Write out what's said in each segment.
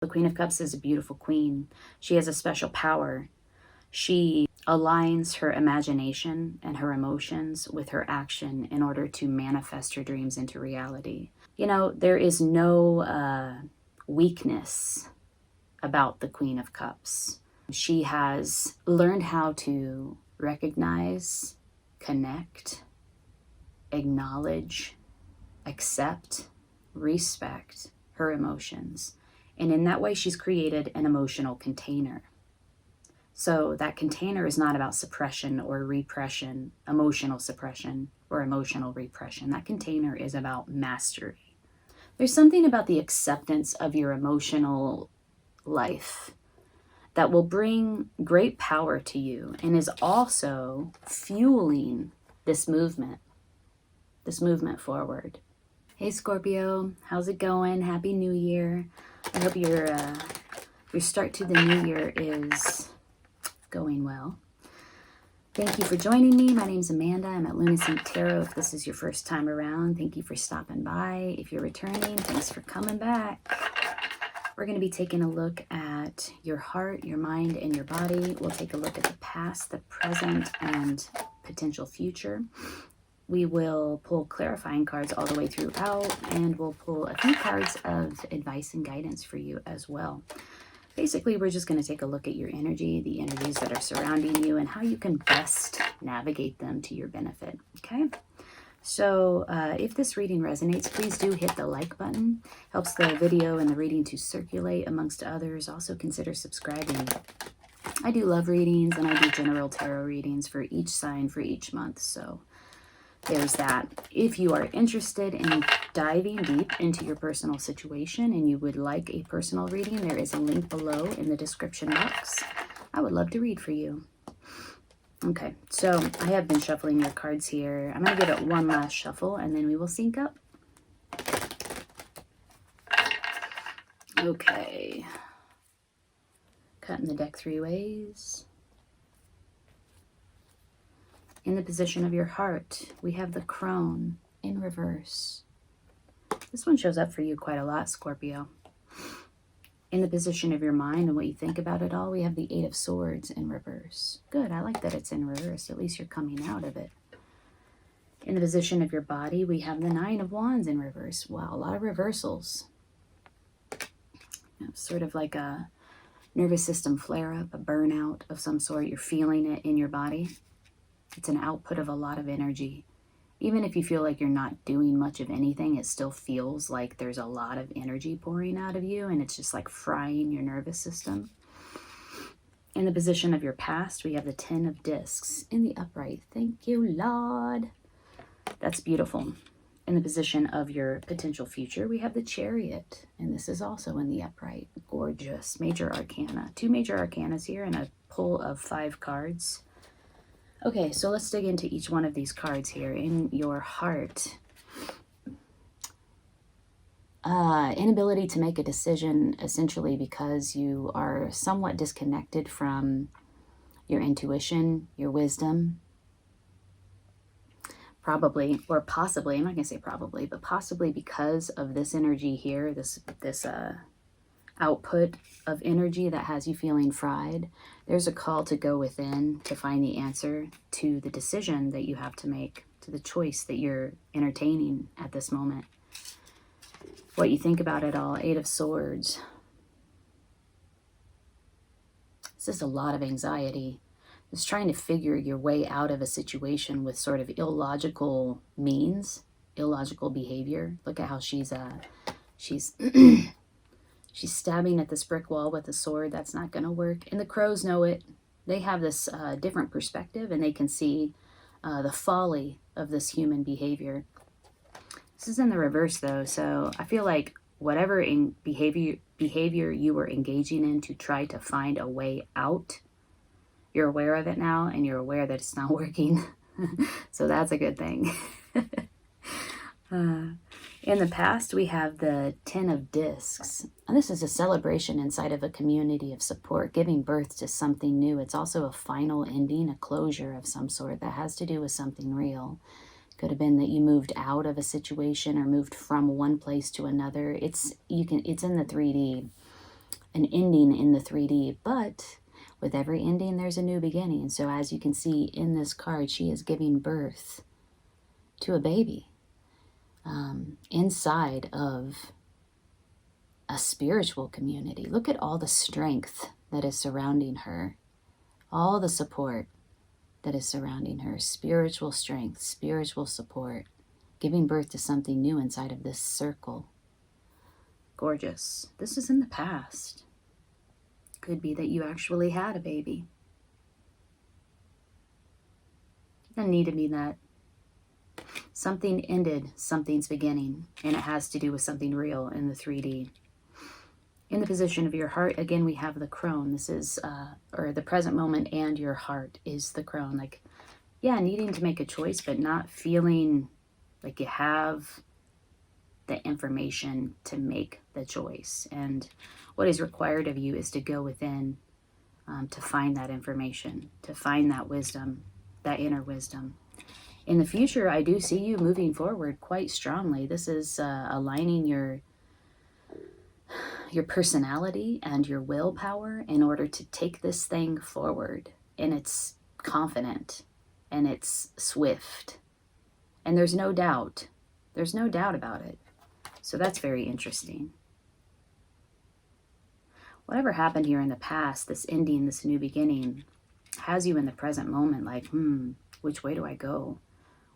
The Queen of Cups is a beautiful queen. She has a special power. She aligns her imagination and her emotions with her action in order to manifest her dreams into reality. You know, there is no weakness about the Queen of Cups. She has learned how to recognize, connect, acknowledge, accept, respect her emotions. And in that way, she's created an emotional container. So that container is not about suppression or repression, emotional suppression or emotional repression. That container is about mastery. There's something about the acceptance of your emotional life that will bring great power to you and is also fueling this movement forward. Hey Scorpio, how's it going? Happy New Year. I hope your start to the new year is going well. Thank you for joining me. My name's Amanda. I'm at Lunacy Tarot. If this is your first time around, thank you for stopping by. If you're returning, thanks for coming back. We're going to be taking a look at your heart, your mind, and your body. We'll take a look at the past, the present, and potential future. We will pull clarifying cards all the way throughout, and we'll pull a few cards of advice and guidance for you as well. Basically, we're just going to take a look at your energy, the energies that are surrounding you, and how you can best navigate them to your benefit, okay? So if this reading resonates, please do hit the like button. Helps the video and the reading to circulate amongst others. Also consider subscribing. I do love readings, and I do general tarot readings for each sign for each month, so there's that. If you are interested in diving deep into your personal situation and you would like a personal reading, there is a link below in the description box. I would love to read for you. Okay, so I have been shuffling your cards here. I'm going to give it one last shuffle and then we will sync up. Okay. Cutting the deck 3 ways. In the position of your heart, we have the crone in reverse. This one shows up for you quite a lot, Scorpio. In the position of your mind and what you think about it all, we have the 8 of Swords in reverse. Good, I like that it's in reverse. At least you're coming out of it. In the position of your body, we have the 9 of Wands in reverse. Wow, a lot of reversals. Sort of like a nervous system flare-up, a burnout of some sort. You're feeling it in your body. It's an output of a lot of energy. Even if you feel like you're not doing much of anything, it still feels like there's a lot of energy pouring out of you, and it's just like frying your nervous system. In the position of your past, we have the 10 of Discs in the upright. Thank you, Lord. That's beautiful. In the position of your potential future, we have the Chariot, and this is also in the upright. Gorgeous. Major Arcana. 2 major arcanas here and a pull of 5 cards. Okay, so let's dig into each one of these cards here. In your heart, inability to make a decision, essentially because you are somewhat disconnected from your intuition, your wisdom. Probably, or possibly, I'm not going to say probably, but possibly because of this energy here, this output of energy that has you feeling fried, there's a call to go within to find the answer to the decision that you have to make, to the choice that you're entertaining at this moment. What you think about it all, 8 of Swords. This is a lot of anxiety. It's trying to figure your way out of a situation with sort of illogical means, illogical behavior. Look at how she's she's stabbing at this brick wall with a sword. That's not going to work. And the crows know it. They have this different perspective, and they can see the folly of this human behavior. This is in the reverse, though, so I feel like whatever behavior you were engaging in to try to find a way out, you're aware of it now, and you're aware that it's not working. So that's a good thing. In the past, we have the 10 of Discs. And this is a celebration inside of a community of support, giving birth to something new. It's also a final ending, a closure of some sort that has to do with something real. Could have been that you moved out of a situation or moved from one place to another. It's in the 3D. an ending in the 3D, but with every ending, there's a new beginning. So as you can see in this card, she is giving birth to a baby inside of a spiritual community. Look at all the strength that is surrounding her, all the support that is surrounding her, spiritual strength, spiritual support, giving birth to something new inside of this circle. Gorgeous. This is in the past. Could be that you actually had a baby. Doesn't need to be that. Something ended, something's beginning, and it has to do with something real in the 3D. In the position of your heart, again, we have the crone. This is, or the present moment and your heart is the crone. Like, yeah, needing to make a choice, but not feeling like you have the information to make the choice. And what is required of you is to go within to find that information, to find that wisdom, that inner wisdom. In the future, I do see you moving forward quite strongly. This is aligning your personality and your willpower in order to take this thing forward. And it's confident and it's swift. And there's no doubt. There's no doubt about it. So that's very interesting. Whatever happened here in the past, this ending, this new beginning, has you in the present moment like, which way do I go?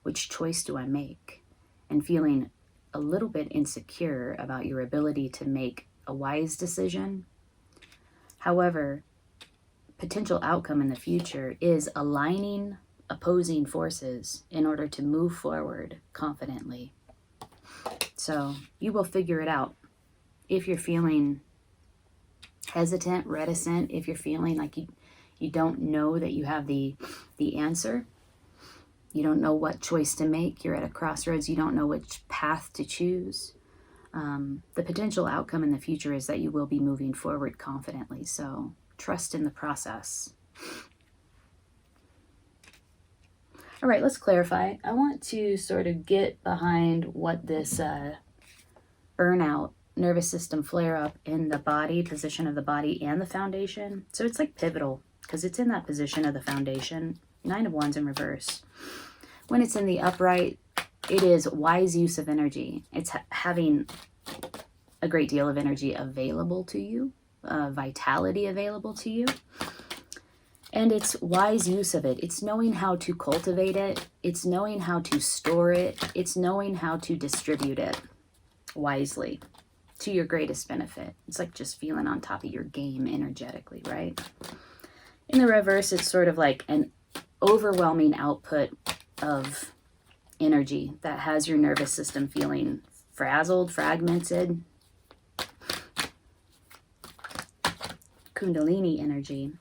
Which choice do I make? And feeling a little bit insecure about your ability to make a wise decision. However, potential outcome in the future is aligning opposing forces in order to move forward confidently. So you will figure it out. If you're feeling hesitant, reticent, if you're feeling like you don't know that you have the answer, you don't know what choice to make, you're at a crossroads, you don't know which path to choose, the potential outcome in the future is that you will be moving forward confidently. So trust in the process. All right, let's clarify. I want to sort of get behind what this burnout, nervous system flare up in the body, position of the body and the foundation. So it's like pivotal because it's in that position of the foundation. 9 of Wands in reverse. When it's in the upright, it is wise use of energy. It's having a great deal of energy available to you, vitality available to you. And it's wise use of it. It's knowing how to cultivate it. It's knowing how to store it. It's knowing how to distribute it wisely to your greatest benefit. It's like just feeling on top of your game energetically, right? In the reverse, it's sort of like an overwhelming output of energy that has your nervous system feeling frazzled, fragmented. Kundalini energy.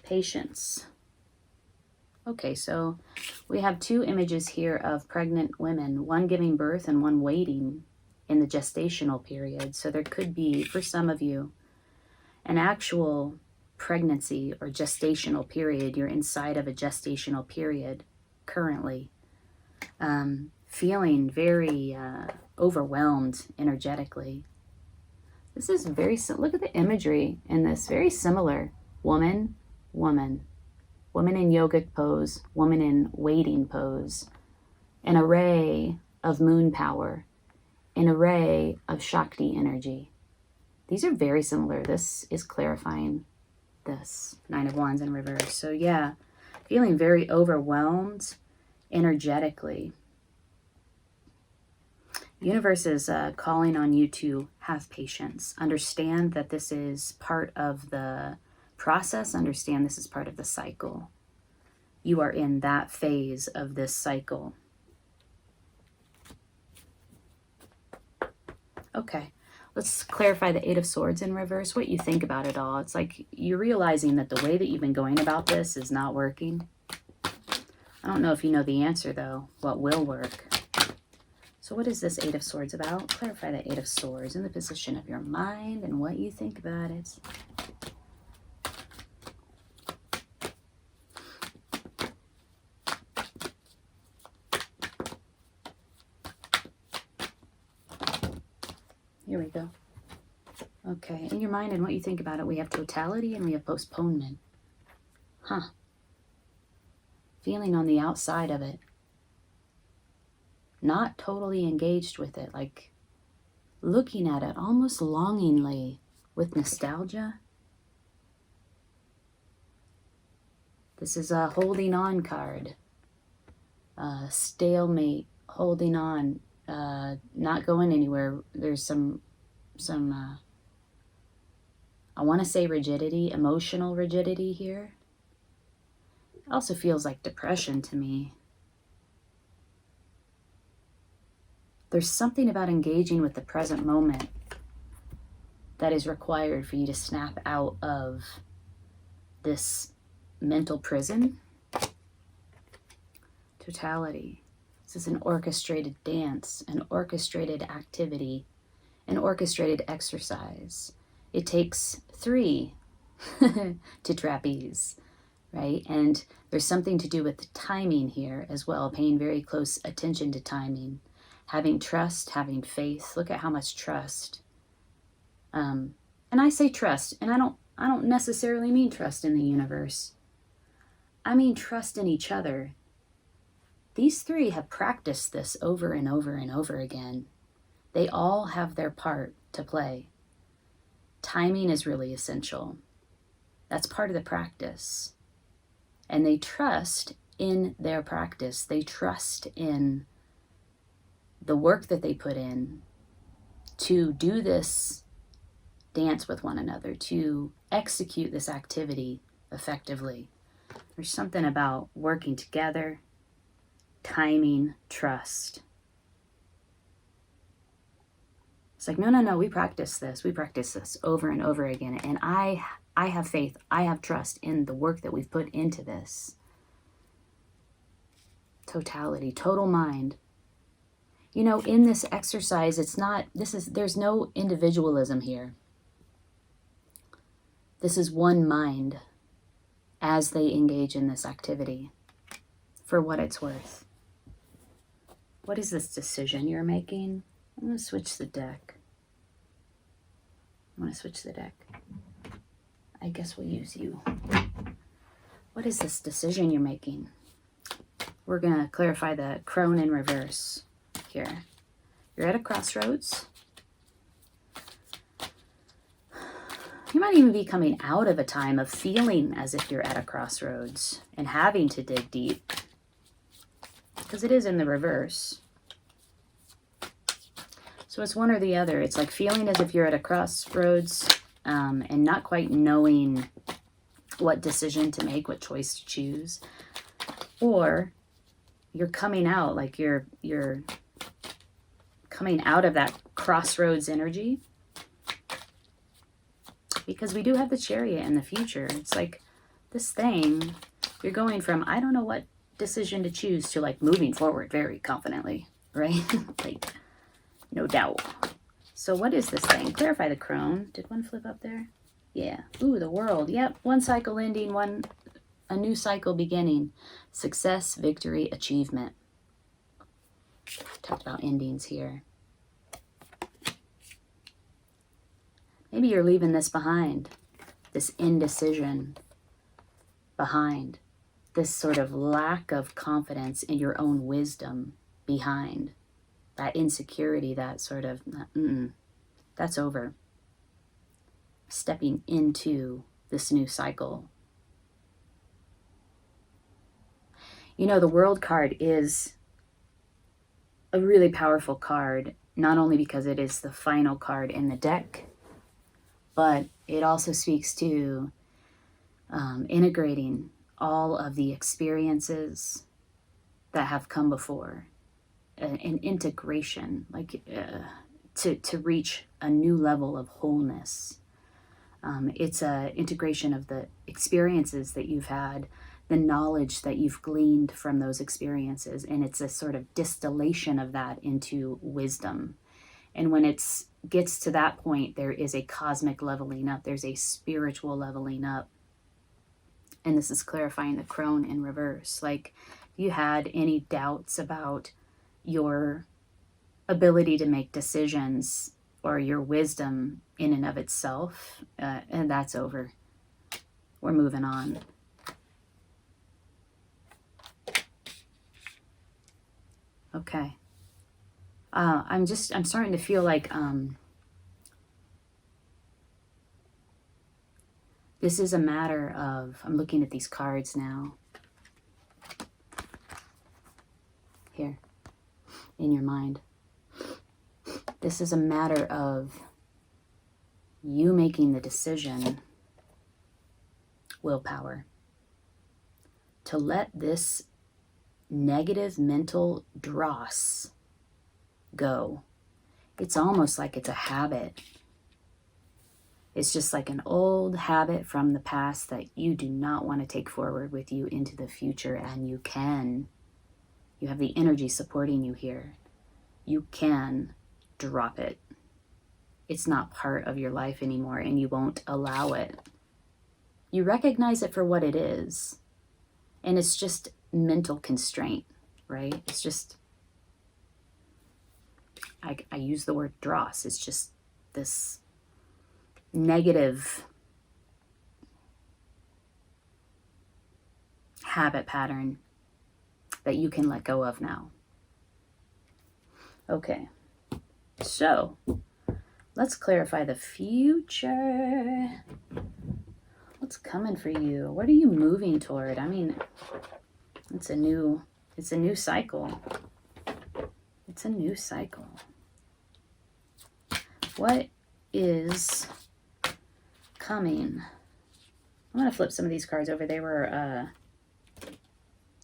Patience. Okay, so we have 2 images here of pregnant women, one giving birth and one waiting in the gestational period. So there could be, for some of you, an actual pregnancy or gestational period. You're inside of a gestational period currently, feeling very overwhelmed energetically. This is very, look at the imagery in this, very similar. Woman, woman, woman in yogic pose, woman in waiting pose, an array of moon power, an array of Shakti energy. These are very similar. This is clarifying this 9 of Wands in reverse. So yeah, feeling very overwhelmed energetically. The universe is calling on you to have patience. Understand that this is part of the process. Understand this is part of the cycle. You are in that phase of this cycle. Okay, let's clarify the 8 of Swords in reverse, what you think about it all. It's like you're realizing that the way that you've been going about this is not working. I don't know if you know the answer, though, what will work. So what is this 8 of Swords about? Clarify the 8 of Swords in the position of your mind and what you think about it. Here we go. Okay, in your mind and what you think about it, we have totality and we have postponement. Huh. Feeling on the outside of it. Not totally engaged with it, like looking at it almost longingly with nostalgia. This is a holding on card. Stalemate, holding on, not going anywhere. There's some I want to say rigidity, emotional rigidity here. It also feels like depression to me. There's something about engaging with the present moment that is required for you to snap out of this mental prison. Totality. This is an orchestrated dance, an orchestrated activity, an orchestrated exercise. It takes 3 to trapeze, right? And there's something to do with the timing here as well, paying very close attention to timing. Having trust, having faith. Look at how much trust. And I say trust, and I don't necessarily mean trust in the universe. I mean trust in each other. These 3 have practiced this over and over and over again. They all have their part to play. Timing is really essential. That's part of the practice. And they trust in their practice. They trust in the work that they put in to do this dance with one another, to execute this activity effectively. There's something about working together, timing, trust. It's like, no, we practice this. We practice this over and over again. And I have faith. I have trust in the work that we've put into this. Totality, total mind. You know, in this exercise, there's no individualism here. This is one mind as they engage in this activity, for what it's worth. What is this decision you're making? I'm going to switch the deck. I guess we'll use you. What is this decision you're making? We're going to clarify the crone in reverse here. You're at a crossroads. You might even be coming out of a time of feeling as if you're at a crossroads and having to dig deep, because it is in the reverse. So it's one or the other. It's like feeling as if you're at a crossroads and not quite knowing what decision to make, what choice to choose. Or you're coming out, like you're coming out of that crossroads energy. Because we do have the Chariot in the future. It's like this thing, you're going from, I don't know what decision to choose, to like moving forward very confidently, right? Like, no doubt. So what is this thing? Clarify the crone. Did one flip up there? Yeah. Ooh, the world. Yep. One cycle ending, a new cycle beginning. Success, victory, achievement. Talked about endings here. Maybe you're leaving this behind, this indecision behind, this sort of lack of confidence in your own wisdom behind, that insecurity, that sort of, that's over. Stepping into this new cycle. You know, the World card is a really powerful card, not only because it is the final card in the deck, but it also speaks to integrating all of the experiences that have come before, an integration, like to reach a new level of wholeness. It's an integration of the experiences that you've had, the knowledge that you've gleaned from those experiences, and it's a sort of distillation of that into wisdom. And when it gets to that point, there is a cosmic leveling up. There's a spiritual leveling up. And this is clarifying the crone in reverse. Like, if you had any doubts about your ability to make decisions or your wisdom in and of itself, and that's over. We're moving on. Okay. I'm starting to feel like this is a matter of, I'm looking at these cards now. Here, in your mind. This is a matter of you making the decision, willpower, to let this negative mental dross go. It's almost like it's a habit. It's just like an old habit from the past that you do not want to take forward with you into the future, and you can. You have the energy supporting you here. You can drop it. It's not part of your life anymore, and you won't allow it. You recognize it for what it is, and it's just mental constraint, right? It's just, I use the word dross. It's just this negative habit pattern that you can let go of now. Okay, so let's clarify the future. What's coming for you? What are you moving toward? I mean, it's a new cycle. It's a new cycle. What is coming? I'm going to flip some of these cards over. They were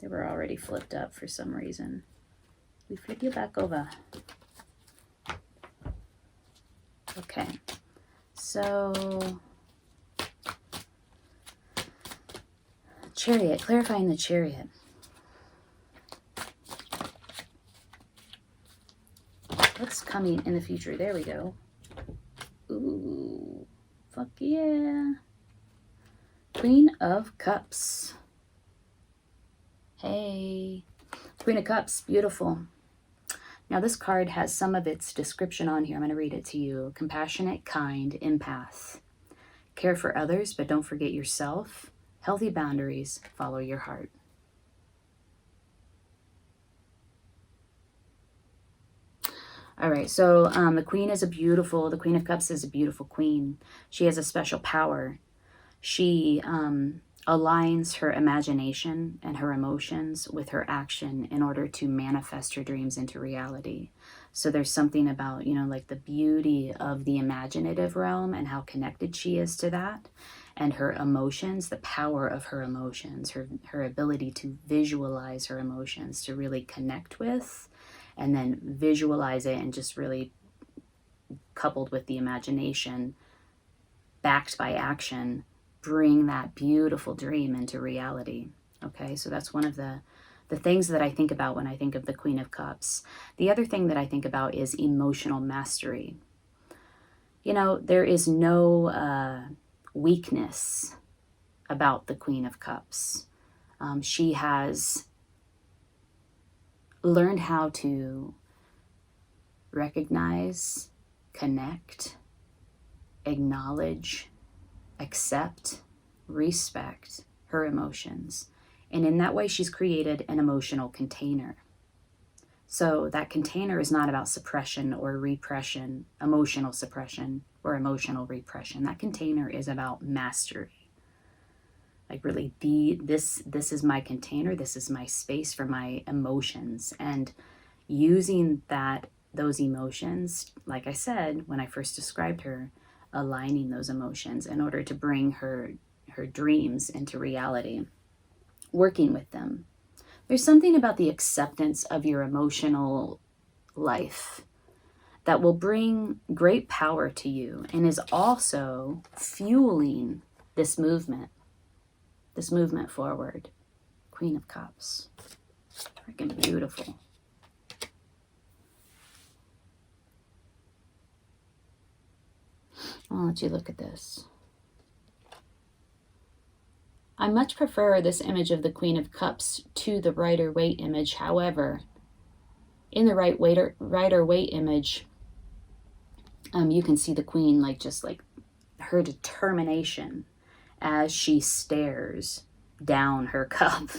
already flipped up for some reason. We flip you back over. Okay. So, Chariot, clarifying the Chariot. What's coming in the future? There we go. Ooh, fuck yeah. Queen of Cups. Hey. Queen of Cups, beautiful. Now this card has some of its description on here. I'm going to read it to you. Compassionate, kind, empath. Care for others, but don't forget yourself. Healthy boundaries, follow your heart. All right, so the Queen of Cups is a beautiful queen. She has a special power. She aligns her imagination and her emotions with her action in order to manifest her dreams into reality. So there's something about, like the beauty of the imaginative realm and how connected she is to that, and her emotions, the power of her emotions, her ability to visualize her emotions, to really connect with, and then visualize it, and just really coupled with the imagination, backed by action, bring that beautiful dream into reality. Okay, so that's one of the things that I think about when I think of the Queen of Cups. The other thing that I think about is emotional mastery. There is no weakness about the Queen of Cups. She has learned how to recognize, connect, acknowledge, accept, respect her emotions. And in that way, she's created an emotional container. So that container is not about suppression or repression, emotional suppression or emotional repression. That container is about mastery. Like really, this is my container. This is my space for my emotions. And using those emotions, like I said, when I first described her, aligning those emotions in order to bring her dreams into reality, working with them. There's something about the acceptance of your emotional life that will bring great power to you, and is also fueling this movement forward. Queen of Cups. Freaking beautiful. I'll let you look at this. I much prefer this image of the Queen of Cups to the Ryder Waite image. However, in the Ryder Waite image, You can see the queen, like, just like her determination as she stares down her cup.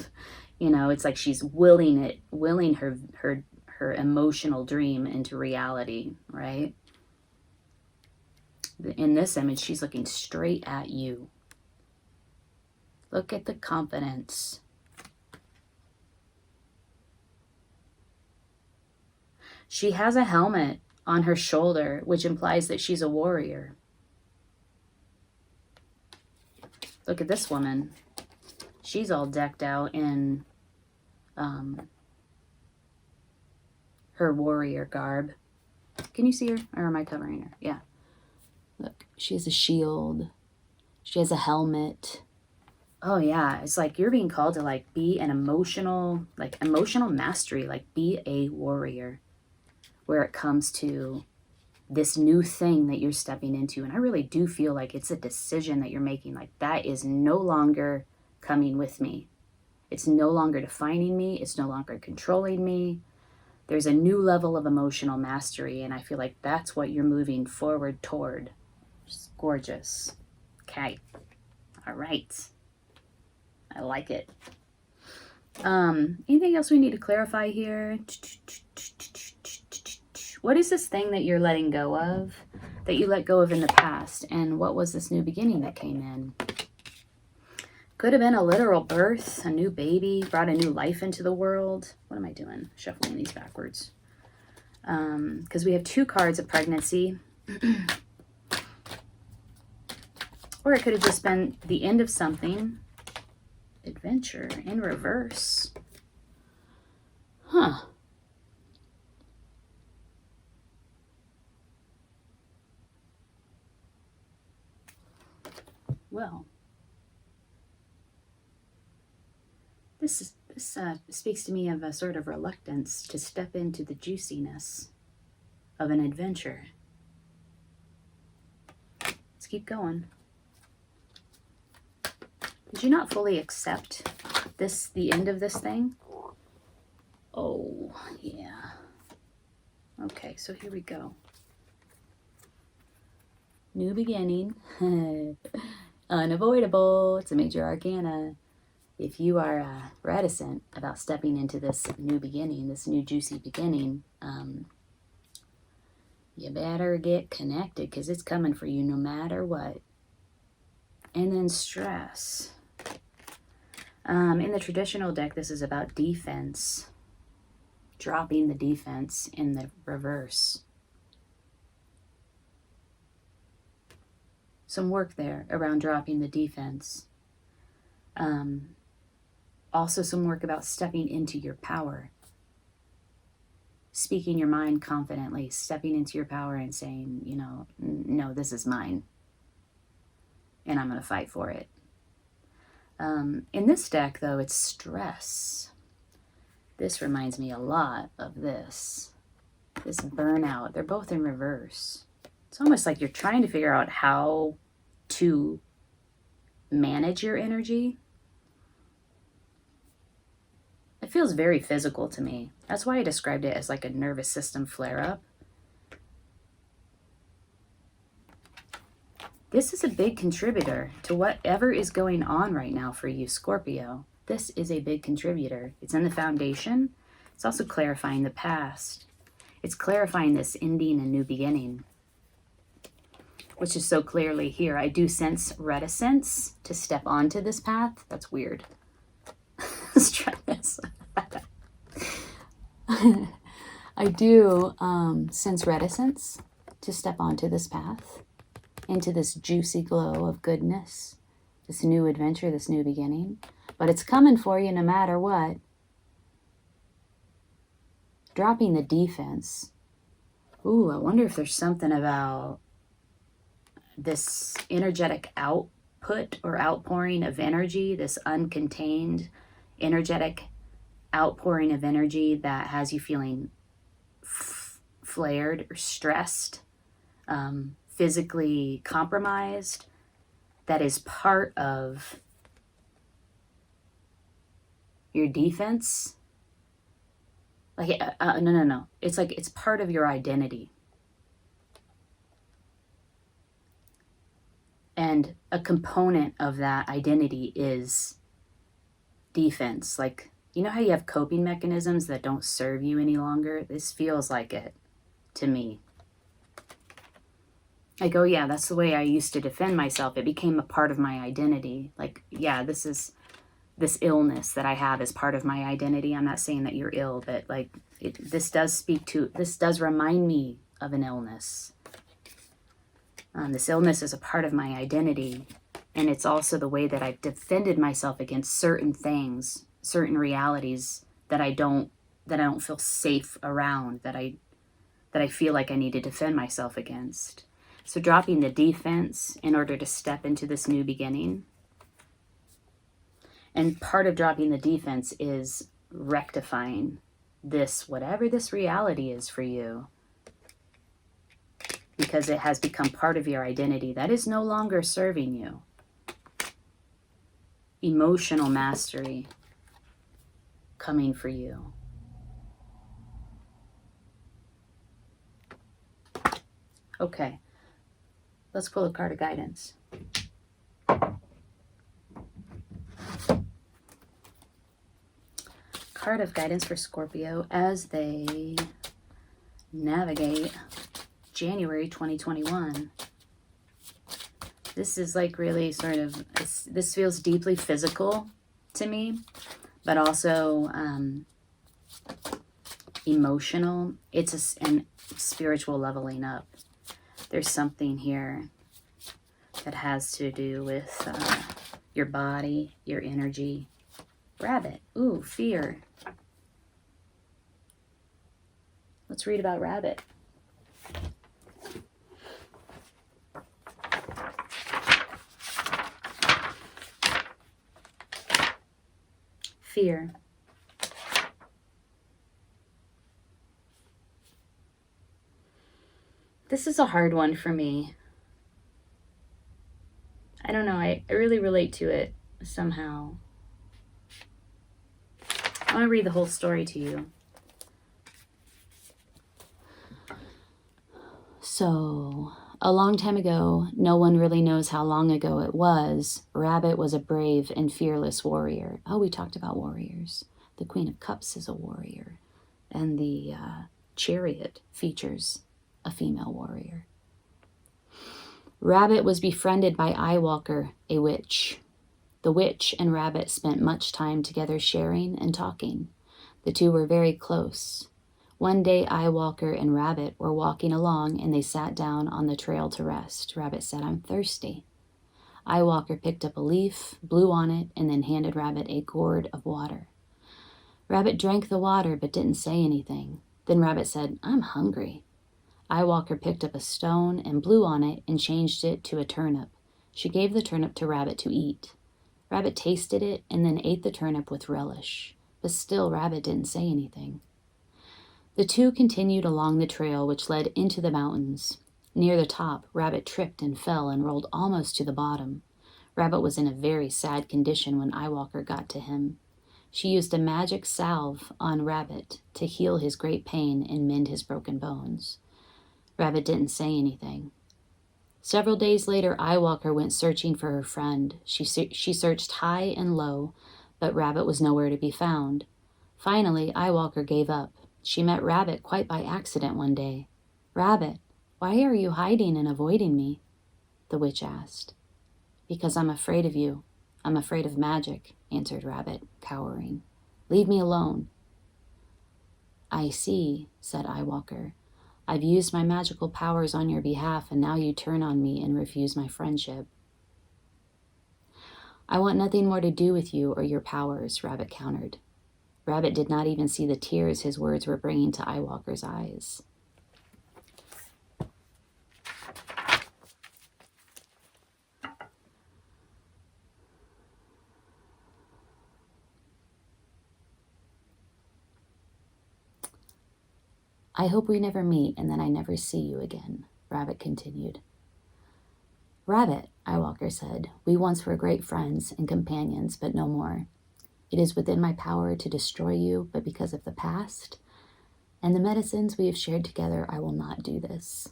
You know, it's like she's willing her emotional dream into reality, right? In this image, she's looking straight at you. Look at the confidence. She has a helmet on her shoulder, which implies that she's a warrior. Look at this woman. She's all decked out in her warrior garb. Can you see her? Or am I covering her? Yeah. Look, she has a shield. She has a helmet. Oh yeah, it's like you're being called to like be an emotional mastery, like be a warrior where it comes to this new thing that you're stepping into. And I really do feel like it's a decision that you're making. Like that is no longer coming with me. It's no longer defining me. It's no longer controlling me. There's a new level of emotional mastery. And I feel like that's what you're moving forward toward. Just gorgeous. Okay. All right. I like it. Anything else we need to clarify here? What is this thing that you're letting go of, that you let go of in the past? And what was this new beginning that came in? Could have been a literal birth, a new baby, brought a new life into the world. What am I doing? Shuffling these backwards. Because we have 2 cards of pregnancy. Or it could have just been the end of something. Adventure in reverse. Huh. Well, this speaks to me of a sort of reluctance to step into the juiciness of an adventure. Let's keep going. Did you not fully accept the end of this thing? Oh, yeah. Okay, so here we go. New beginning. Unavoidable. It's a major arcana. If you are reticent about stepping into this new beginning, this new juicy beginning, you better get connected because it's coming for you no matter what. And then stress. In the traditional deck, this is about defense. Dropping the defense in the reverse. Some work there around dropping the defense. Also some work about stepping into your power. Speaking your mind confidently, stepping into your power and saying, you know, no, this is mine. And I'm going to fight for it. In this deck, though, it's stress. This reminds me a lot of this burnout. They're both in reverse. It's almost like you're trying to figure out how to manage your energy. It feels very physical to me. That's why I described it as like a nervous system flare-up. This is a big contributor to whatever is going on right now for you, Scorpio. This is a big contributor. It's in the foundation. It's also clarifying the past. It's clarifying this ending and new beginning, which is so clearly here. I do sense reticence to step onto this path. That's weird. Let's try this. I do sense reticence to step onto this path, into this juicy glow of goodness, this new adventure, this new beginning. But it's coming for you no matter what. Dropping the defense. Ooh, I wonder if there's something about this energetic output or outpouring of energy, this uncontained energetic outpouring of energy that has you feeling flared or stressed, physically compromised, that is part of your defense. Like, no. It's like it's part of your identity. And a component of that identity is defense. Like, you know how you have coping mechanisms that don't serve you any longer? This feels like it to me. Like, oh yeah, that's the way I used to defend myself. It became a part of my identity. Like, yeah, this illness that I have is part of my identity. I'm not saying that you're ill, but like, this does remind me of an illness. This illness is a part of my identity, and it's also the way that I've defended myself against certain things, certain realities that I don't feel safe around, that I feel like I need to defend myself against. So dropping the defense in order to step into this new beginning. And part of dropping the defense is rectifying this, whatever this reality is for you, because it has become part of your identity that is no longer serving you. Emotional mastery coming for you. Okay, let's pull a card of guidance. Card of guidance for Scorpio as they navigate January 2021. This is like really sort of, this feels deeply physical to me, but also emotional. It's an spiritual leveling up. There's something here that has to do with your body, your energy. Rabbit. Ooh, fear. Let's read about rabbit. Fear. This is a hard one for me. I don't know, I really relate to it somehow. I want to read the whole story to you. So, a long time ago, no one really knows how long ago it was, Rabbit was a brave and fearless warrior. Oh, we talked about warriors. The Queen of Cups is a warrior. And the Chariot features a female warrior. Rabbit was befriended by Eyewalker, a witch. The witch and Rabbit spent much time together sharing and talking. The two were very close. One day, Eyewalker and Rabbit were walking along and they sat down on the trail to rest. Rabbit said, "I'm thirsty." Eyewalker picked up a leaf, blew on it, and then handed Rabbit a gourd of water. Rabbit drank the water but didn't say anything. Then Rabbit said, "I'm hungry." Eyewalker picked up a stone and blew on it and changed it to a turnip. She gave the turnip to Rabbit to eat. Rabbit tasted it and then ate the turnip with relish. But still, Rabbit didn't say anything. The two continued along the trail which led into the mountains. Near the top, Rabbit tripped and fell and rolled almost to the bottom. Rabbit was in a very sad condition when Eyewalker got to him. She used a magic salve on Rabbit to heal his great pain and mend his broken bones. Rabbit didn't say anything. Several days later, Eyewalker went searching for her friend. She searched high and low, but Rabbit was nowhere to be found. Finally, Eyewalker gave up. She met Rabbit quite by accident one day. "Rabbit, why are you hiding and avoiding me?" the witch asked. "Because I'm afraid of you. I'm afraid of magic," answered Rabbit, cowering. "Leave me alone." "I see," said Eyewalker. "I've used my magical powers on your behalf, and now you turn on me and refuse my friendship." "I want nothing more to do with you or your powers," Rabbit countered. Rabbit did not even see the tears his words were bringing to Eyewalker's eyes. "I hope we never meet and that I never see you again," Rabbit continued. "Rabbit," Eyewalker said, "we once were great friends and companions, but no more. It is within my power to destroy you, but because of the past and the medicines we have shared together, I will not do this."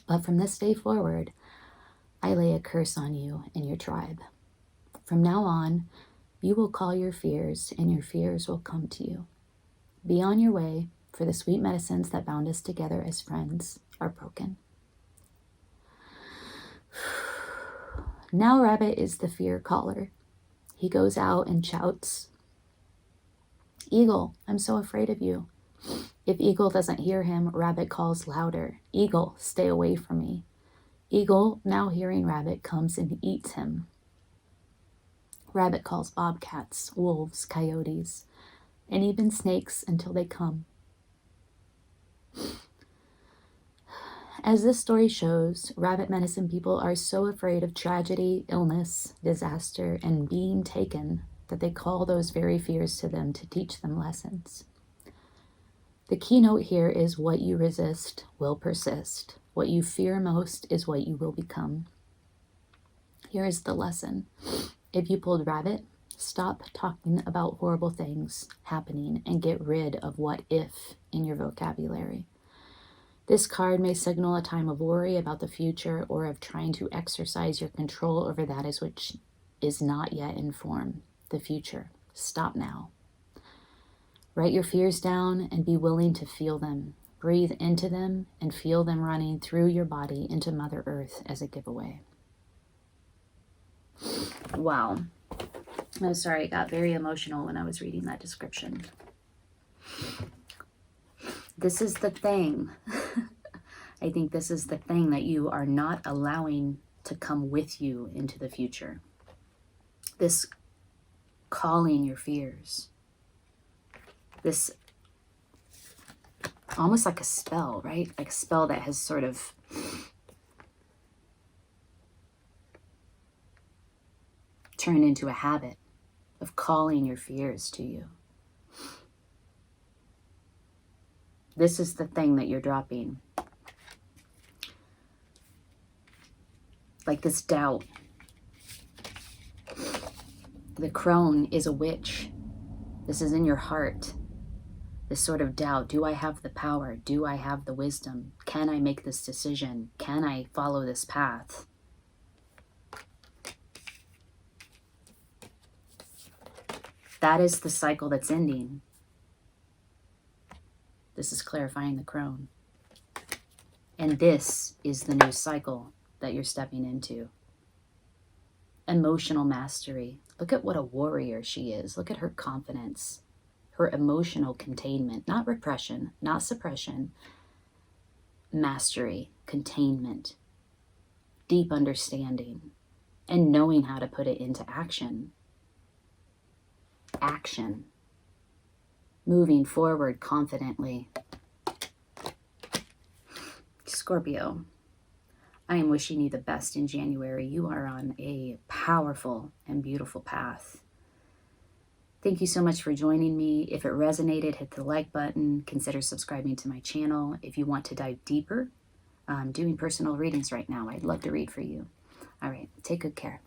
But from this day forward, I lay a curse on you and your tribe. From now on, you will call your fears, and your fears will come to you. Be on your way, for the sweet medicines that bound us together as friends are broken. Now Rabbit is the fear caller. He goes out and shouts, Eagle, I'm so afraid of you. If Eagle doesn't hear him, Rabbit calls louder, Eagle, stay away from me. Eagle, now hearing Rabbit, comes and eats him. Rabbit calls bobcats, wolves, coyotes, and even snakes until they come. As this story shows, rabbit medicine people are so afraid of tragedy, illness, disaster, and being taken that they call those very fears to them to teach them lessons. The keynote here is what you resist will persist. What you fear most is what you will become. Here is the lesson. If you pulled rabbit, stop talking about horrible things happening and get rid of what if in your vocabulary. This card may signal a time of worry about the future or of trying to exercise your control over that which is not yet in form, the future. Stop now. Write your fears down and be willing to feel them. Breathe into them and feel them running through your body into Mother Earth as a giveaway. Wow. I'm sorry, I got very emotional when I was reading that description. This is the thing. I think this is the thing that you are not allowing to come with you into the future. This calling your fears. This almost like a spell, right? Like a spell that has sort of turned into a habit of calling your fears to you. This is the thing that you're dropping. Like this doubt. The crone is a witch. This is in your heart. This sort of doubt. Do I have the power? Do I have the wisdom? Can I make this decision? Can I follow this path? That is the cycle that's ending. This is clarifying the crone. And this is the new cycle that you're stepping into. Emotional mastery. Look at what a warrior she is. Look at her confidence, her emotional containment, not repression, not suppression, mastery, containment, deep understanding, and knowing how to put it into action. Action. Moving forward confidently. Scorpio, I am wishing you the best in January. You are on a powerful and beautiful path. Thank you so much for joining me. If it resonated, hit the like button. Consider subscribing to my channel. If you want to dive deeper, I'm doing personal readings right now. I'd love to read for you. All right, take good care.